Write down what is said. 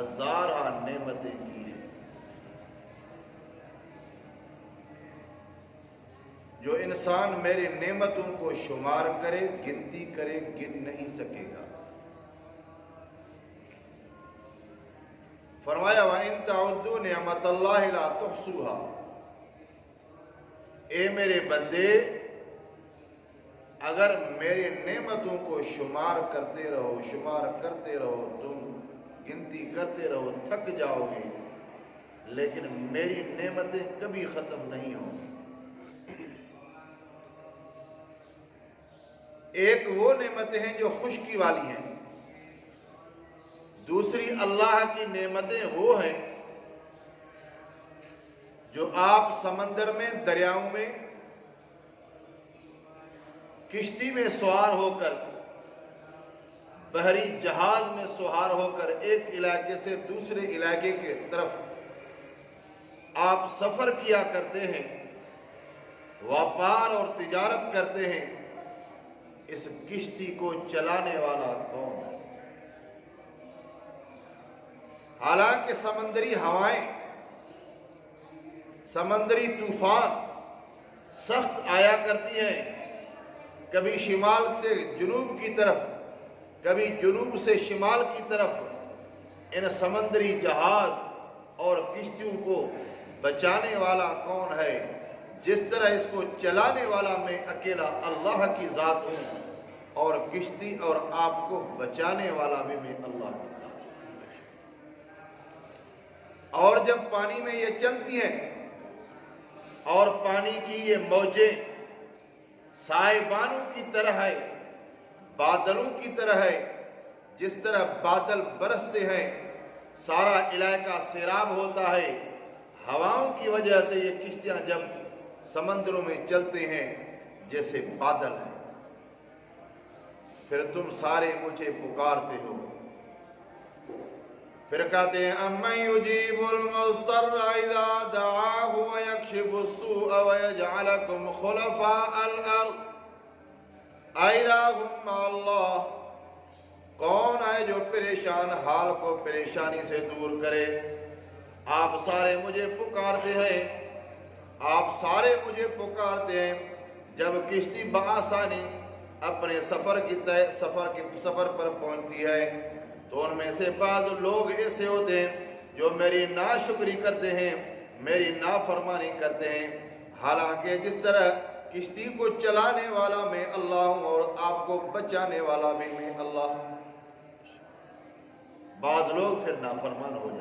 हजारा नेमतें की हैं। जो इंसान मेरी नेमतों को शुमार करे, गिनती करे, गिन नहीं सकेगा। फरमाया व इन तउद्दू निअमतल्लाहि ला तुहसूहा। ए मेरे बंदे, अगर मेरी नेमतों को शुमार करते रहो, तुम गिनती करते रहो, थक जाओगे, लेकिन मेरी नेमतें कभी खत्म नहीं होंगी। एक वो नेमतें हैं जो खुशकी वाली हैं, दूसरी अल्लाह की नेमतें वो हैं जो आप समंदर में, दरियाओं में, किश्ती में सवार होकर, बहरी जहाज में सवार होकर एक इलाके से दूसरे इलाके की तरफ आप सफर किया करते हैं, व्यापार और तिजारत करते हैं। इस किश्ती को चलाने वाला कौन है? हालांकि समंदरी हवाएं, समंदरी तूफान सख्त आया करती हैं, कभी शिमाल से जुनूब की तरफ, कभी जुनूब से शिमाल की तरफ। इन समंदरी जहाज और किश्तियों को बचाने वाला कौन है? जिस तरह इसको चलाने वाला मैं अकेला अल्लाह की ज़ात हूँ, और किश्ती और आपको बचाने वाला भी मैं अल्लाह की ज़ात हूँ। और जब पानी में ये चलती हैं और पानी की ये मौजें साइबानों की तरह है, बादलों की तरह है, जिस तरह बादल बरसते हैं, सारा इलाका सैराब होता है, हवाओं की वजह से ये किश्तियां जब समंदरों में चलते हैं जैसे बादल हैं। फिर तुम सारे मुझे पुकारते हो, फिर कहते हैं अम्मन युजीबुल मुज़्तर्रा इज़ा दआहु व यक्शिफुस्सूअ व यजअलकुम खुलफाअल अर्द अइलाहुम मअल्लाह। कौन है जो परेशान हाल को परेशानी से दूर करे? आप सारे मुझे पुकारते हैं, आप सारे मुझे पुकारते हैं। जब किश्ती बआसानी अपने सफर पर पहुंचती है तो उनमें से बाज़ लोग ऐसे होते हैं जो मेरी नाशुक्री करते हैं, मेरी नाफरमानी करते हैं। हालांकि जिस तरह किश्ती को चलाने वाला मैं अल्लाह हूं और आपको बचाने वाला भी मैं अल्लाह। बाज़ लोग फिर नाफरमान हो जाते हैं।